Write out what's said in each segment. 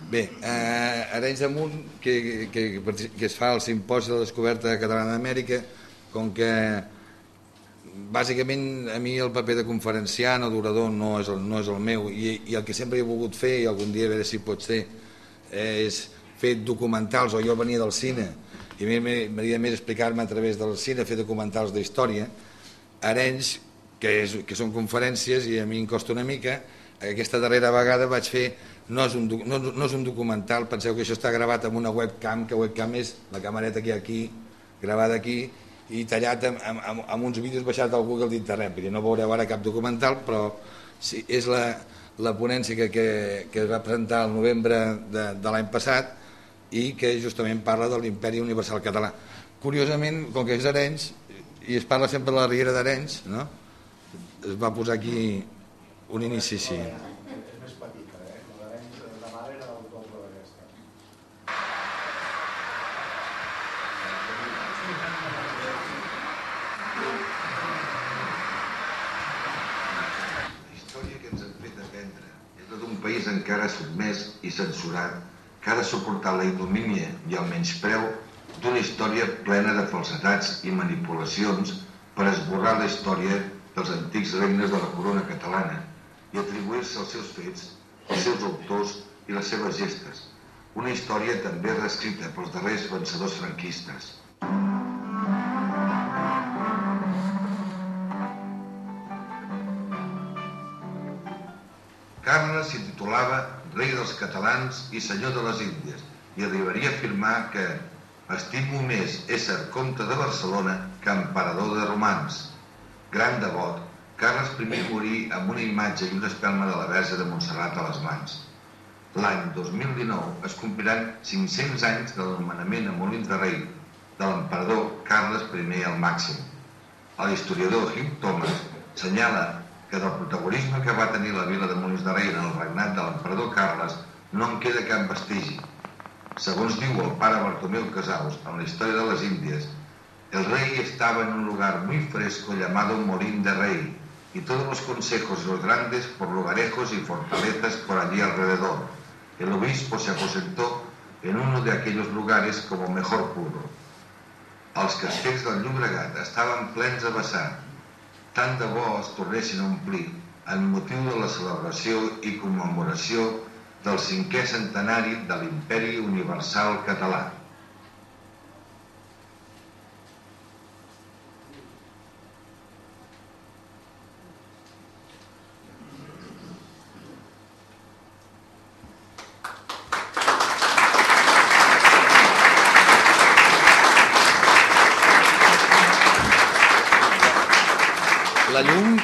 Bé, Arenys de Munt, que es fa el simposi de la descoberta catalana d'Amèrica, com que bàsicament a mi el paper de conferenciant o d'orador no és el meu, i el que sempre he volgut fer, i algun dia a veure si pot ser, és fer documentals, o jo venia del cine, i a mi m'agradaria més explicar-me a través del cine, fer documentals d'història. Arenys, que són conferències, i a mi em costa una mica. Aquesta darrera vegada vaig fer, no és un documental, penseu que això està gravat amb una webcam, que webcam és la camereta que hi ha aquí, gravada aquí, i tallat amb uns vídeos baixats al Google d'internet, perquè no veureu ara cap documental, però sí, és la ponència que es va presentar el novembre de l'any passat i que justament parla de l'Imperi Universal Català. Curiosament, com que és Arenys, i es parla sempre de la Riera d'Arenys, no? Es va posar aquí un inici, sí. És més petita, la d'Arenys de Mar era el doble d'aquesta. La història que ens han fet aprendre és la d'un país encara sotmès i censurat, que ha de suportar la ignomínia i el menyspreu d'una història plena de falsedats i manipulacions per esborrar la història dels antics regnes de la corona catalana i atribuir-se els seus fets, els seus autors i les seves gestes. Una història també reescrita pels darrers vencedors franquistes. Carles s'hi titulava rei dels catalans i senyor de les Índies i arribaria a afirmar que estimo més ésser comte de Barcelona que emperador de romans. Gran devot, Carles I morí amb una imatge i una espelma de la Verge de Montserrat a les mans. L'any 2019 es compliran 500 anys de l'anomenament a Molins de Rei de l'emperador Carles I el Màxim. L'historiador Hugh Thomas senyala que del protagonisme que va tenir la vila de Molins de Rei en el regnat de l'emperador Carles no en queda cap vestigi. Segons diu el pare Bartomeu Casaus en la història de les Índies, el rey estaba en un lugar muy fresco llamado Molín de Rey, y todos los consejos y los grandes por lugarejos y fortalezas por allí alrededor. El obispo se aposentó en uno de aquellos lugares como mejor pudo. Els castells del Llobregat estaven plens a vessar, tant de bo es tornessin a omplir en motiu de la celebració i commemoració del 5è centenari de l'Imperi Universal Català. La llum...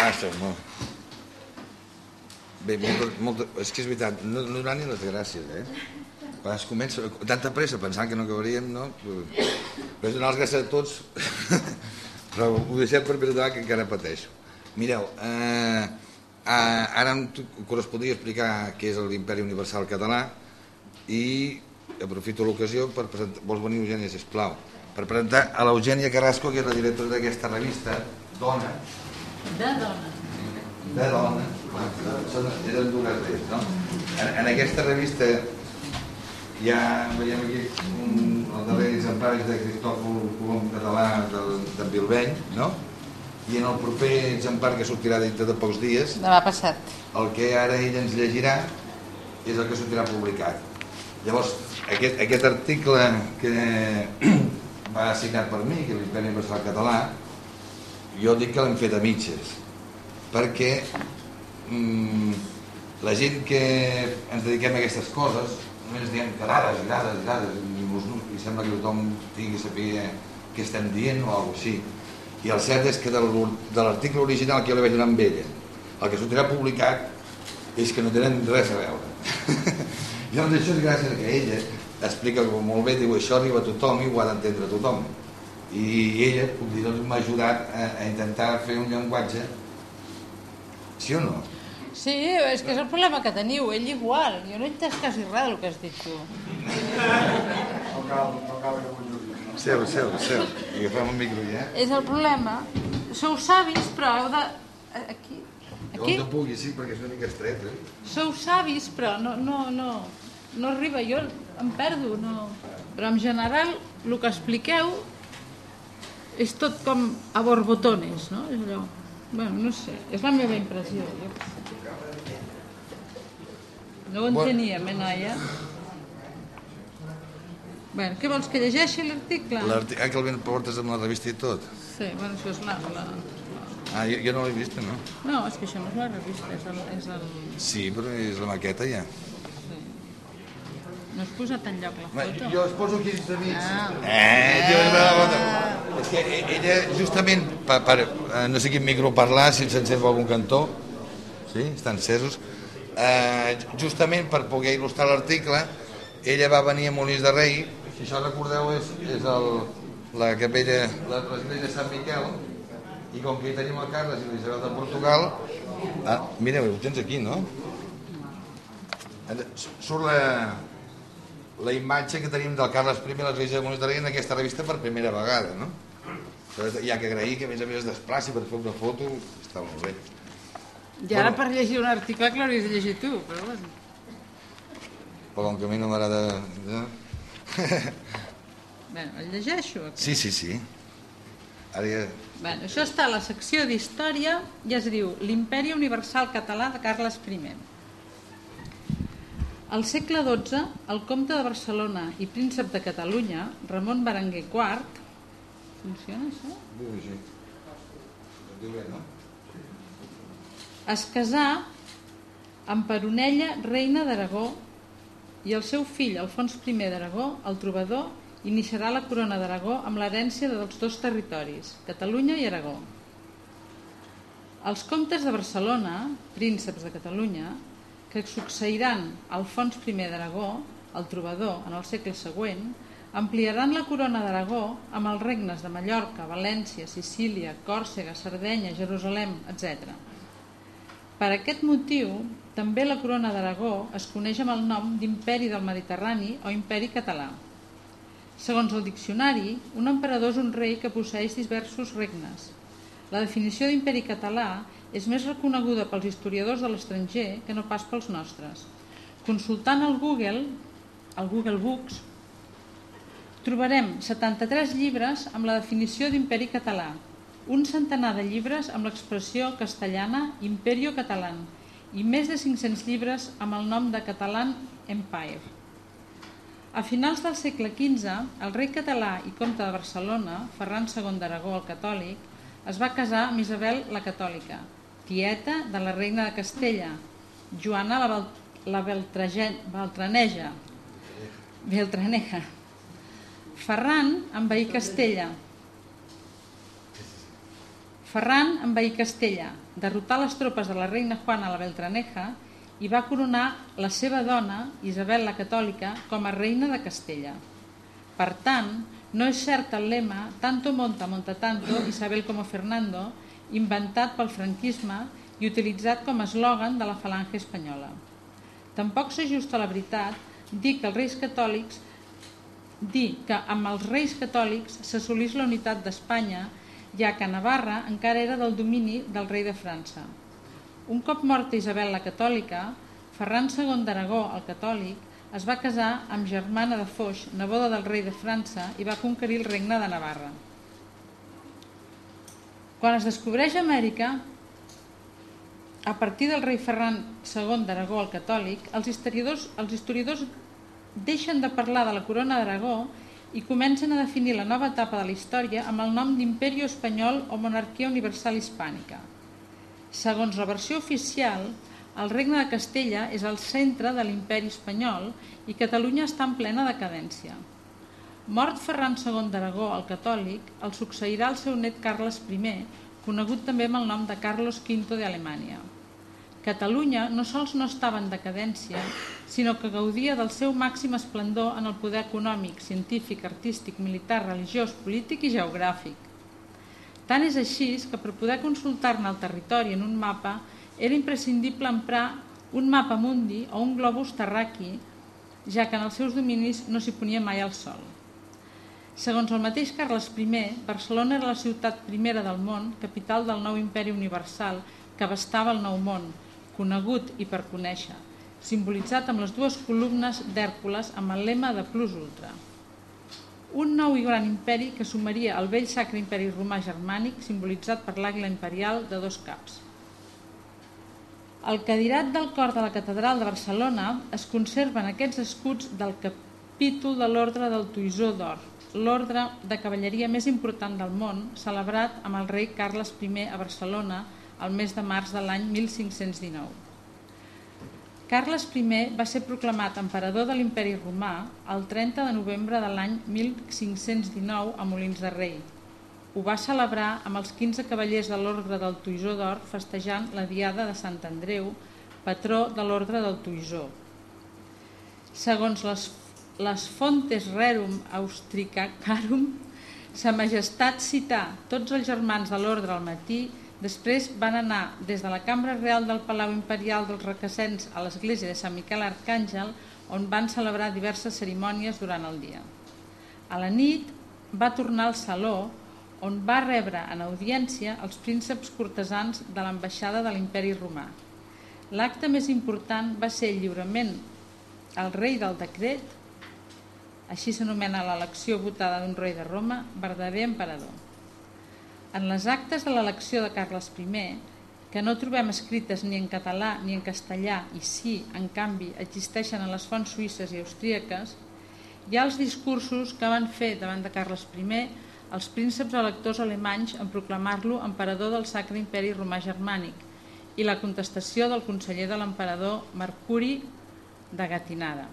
això, no. Bé, és que és veritat, no donar ni les gràcies, Quan es comença, tanta pressa, pensant que no acabaríem, no? Però és donar les gràcies a tots, però ho deixem per més endavant, que encara pateixo. Mireu, ara em correspondria explicar què és l'Imperi Universal Català i aprofito l'ocasió per presentar... Vols venir, Eugènia, sisplau? Per presentar a l'Eugènia Carrasco, que és la directora d'aquesta revista, Dona. De dona. De dona. Eren dues d'ells, no? En aquesta revista ja veiem aquí el darrer exemplar de Cristòfol Colom català de Bilbeny, no? I en el proper exemplar, que sortirà dintre de pocs dies, demà passat, el que ara ell ens llegirà és el que sortirà publicat. Llavors, aquest article que va signat per mi, que és l'Imperi Universal Català, jo dic que l'hem fet a mitges, perquè la gent que ens dediquem a aquestes coses només diem que dades, i sembla que tothom tingui que saber què estem dient o alguna cosa així. I el cert és que de l'article original que jo li vaig donar amb ella, el que sortirà publicat és que no tenen res a veure. Llavors això és gràcies a que ella explica molt bé, diu això arriba a tothom i ho ha d'entendre tothom. I ella, puc dir, m'ha ajudat a intentar fer un llenguatge, sí o no? Sí, és que és el problema que teniu, ell igual, jo no he entès quasi res del que has dit tu. No cal que m'ho jugui. Seu, i agafem el micro ja. És el problema, sou savis però heu de... Aquí? On te pugui, sí, perquè és una mica estret, Sou savis però no... no arriba, jo em perdo, no. Però en general el que expliqueu és tot com a borbotones, no? És allò, bueno, no sé, és la meva impressió. No ho enteníem, noia? Bueno, què vols, que llegeixi l'article? Que el ben portes amb la revista i tot? Sí, bueno, això és la... Jo no l'he vist, no? No, és que això no és la revista, és el... Sí, però és la maqueta ja. Sí. No has posat enlloc la foto? Jo es poso aquí de mig. És que ella, justament, per no sé quin micro parlar, si se'n sent per algun cantó, sí, estan encesos, justament per poder il·lustrar l'article, ella va venir a Molins de Rei, si això recordeu és la capella, l'església de Sant Miquel, i com que hi tenim el Carles i l'Isabel de Portugal, mireu, ho tens aquí, no? Surt la imatge que tenim del Carles I a l'església de Molins de Rei en aquesta revista per primera vegada, no? Hi ha que agrair que a més es desplaci per fer una foto, està molt bé. I ara per llegir un article que l'hauries de llegir tu, però bueno. Però com que a mi no m'agrada... Bueno, el llegeixo? Sí. Ara ja... Bueno, això està a la secció d'Història i es diu l'Imperi Universal Català de Carles I. Al segle XII, el comte de Barcelona i príncep de Catalunya, Ramon Berenguer IV... Funciona això? Sí. Diu bé, no? Es casà amb Peronella, reina d'Aragó, i el seu fill, Alfons I d'Aragó, el trobador, iniciarà la corona d'Aragó amb l'herència dels dos territoris, Catalunya i Aragó. Els comtes de Barcelona, prínceps de Catalunya, que succeiran Alfons I d'Aragó, el trobador, en el segle següent, ampliaran la corona d'Aragó amb els regnes de Mallorca, València, Sicília, Còrsega, Sardenya, Jerusalem, etc. Per aquest motiu, també la corona d'Aragó es coneix amb el nom d'Imperi del Mediterrani o Imperi Català. Segons el diccionari, un emperador és un rei que posseeix diversos regnes. La definició d'imperi català és més reconeguda pels historiadors de l'estranger que no pas pels nostres. Consultant el Google Books, trobarem 73 llibres amb la definició d'imperi català, un centenar de llibres amb l'expressió castellana Imperio Catalán i més de 500 llibres amb el nom de Catalan Empire. A finals del segle XV, el rei català i comte de Barcelona, Ferran II d'Aragó el catòlic, es va casar amb Isabel la catòlica, tieta de la reina de Castella, Joana la Beltraneja. Ferran envaí Castella, derrotar les tropes de la reina Juana la Beltraneja i va coronar la seva dona, Isabel la catòlica, com a reina de Castella. Per tant, no és cert el lema «Tanto monta, monta tanto, Isabel como Fernando», inventat pel franquisme i utilitzat com a eslògan de la falange espanyola. Tampoc s'ajusta a la veritat dir que amb els reis catòlics s'assolís la unitat d'Espanya, ja que Navarra encara era del domini del rei de França. Un cop morta Isabel la catòlica, Ferran II d'Aragó, el catòlic, es va casar amb Germana de Foix, neboda del rei de França, i va conquerir el regne de Navarra. Quan es descobreix Amèrica, a partir del rei Ferran II d'Aragó, el catòlic, els historiadors deixen de parlar de la corona d'Aragó i comencen a definir la nova etapa de la història amb el nom d'Imperio Espanyol o Monarquia Universal Hispànica. Segons la versió oficial, el regne de Castella és el centre de l'imperi espanyol i Catalunya està en plena decadència. Mort Ferran II d'Aragó, el catòlic, el succeirà el seu net Carles I, conegut també amb el nom de Carlos V d'Alemanya. Catalunya no sols no estava en decadència, sinó que gaudia del seu màxim esplendor en el poder econòmic, científic, artístic, militar, religiós, polític i geogràfic. Tant és així que per poder consultar-ne el territori en un mapa era imprescindible emprar un mapa mundi o un globus terraqui, ja que en els seus dominis no s'hi ponia mai el sol. Segons el mateix Carles I, Barcelona era la ciutat primera del món, capital del nou imperi universal que abastava el nou món, conegut i per conèixer, simbolitzat amb les dues columnes d'Hèrcules amb el lema de Plus Ultra. Un nou i gran imperi que sumaria el vell Sacre Imperi Romà Germànic, simbolitzat per l'àguila imperial de 2 caps. Al cadirat del cor de la Catedral de Barcelona es conserven aquests escuts del capítol de l'Ordre del Toisó d'Or, l'ordre de cavalleria més important del món, celebrat amb el rei Carles I a Barcelona el mes de març de l'any 1519. Carles I va ser proclamat emperador de l'Imperi Romà el 30 de novembre de l'any 1519 a Molins de Rei. Ho va celebrar amb els 15 cavallers de l'Ordre del Toisó d'Or festejant la Diada de Sant Andreu, patró de l'Ordre del Toisó. Segons les Fontes Rerum Austriacarum, Sa Majestat cità tots els germans de l'Ordre al matí. Després van anar des de la Cambra Real del Palau Imperial dels Requesens a l'església de Sant Miquel Arcàngel, on van celebrar diverses cerimònies durant el dia. A la nit va tornar al saló, on va rebre en audiència els prínceps cortesans de l'ambaixada de l'Imperi Romà. L'acte més important va ser el lliurament al rei del decret, així s'anomena l'elecció votada d'un rei de Roma, verdader emperador. En les actes de l'elecció de Carles I, que no trobem escrites ni en català ni en castellà i sí, en canvi, existeixen en les fonts suïsses i austríaques, hi ha els discursos que van fer davant de Carles I els prínceps electors alemanys en proclamar-lo emperador del Sacre Imperi Romà Germànic i la contestació del conseller de l'emperador Mercuri de Gatinada.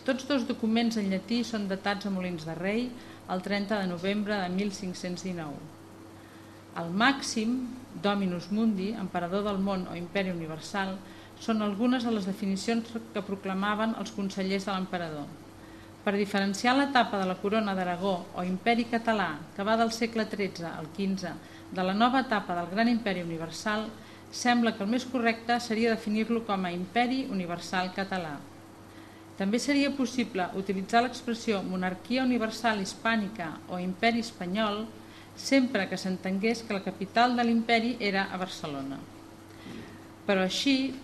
Tots dos documents en llatí són datats a Molins de Rei el 30 de novembre de 1519. El Màxim, Dominus Mundi, emperador del món o imperi universal, són algunes de les definicions que proclamaven els consellers de l'emperador. Per diferenciar l'etapa de la corona d'Aragó o imperi català, que va del segle XIII al XV, de la nova etapa del gran imperi universal, sembla que el més correcte seria definir-lo com a imperi universal català. També seria possible utilitzar l'expressió monarquia universal hispànica o imperi espanyol sempre que s'entengués que la capital de l'imperi era a Barcelona. Però així,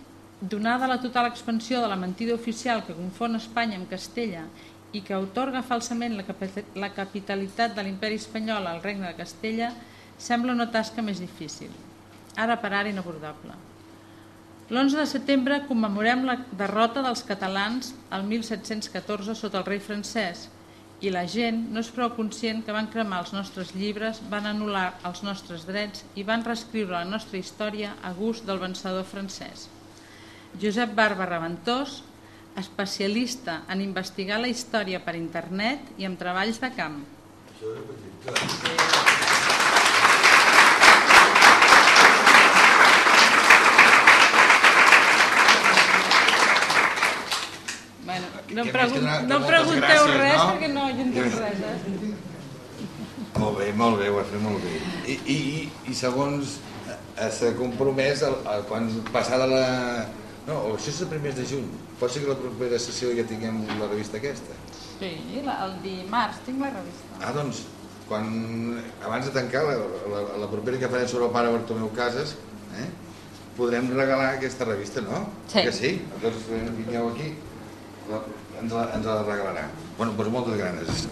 donada la total expansió de la mentida oficial que confon Espanya amb Castella i que atorga falsament la capitalitat de l'imperi espanyol al regne de Castella, sembla una tasca més difícil, ara per ara inabordable. L'11 de setembre commemorem la derrota dels catalans el 1714 sota el rei francès, i la gent no és prou conscient que van cremar els nostres llibres, van anul·lar els nostres drets i van reescriure la nostra història a gust del vencedor francès. Josep Barba Raventós, especialista en investigar la història per internet i amb treballs de camp. No em pregunteu res perquè no hi entenc res. Molt bé, ho has fet molt bé. I segons s'ha compromès quan passada la... No, això és el primer de juny. Pot ser que la propera sessió ja tinguem la revista aquesta? Sí, el dimarts tinc la revista. Doncs, abans de tancar la propera que farem sobre el pare Bartomeu Casas, podrem regalar aquesta revista, no? Sí. Que sí? Doncs vingueu aquí, ens la regalarà. Doncs moltes gràcies.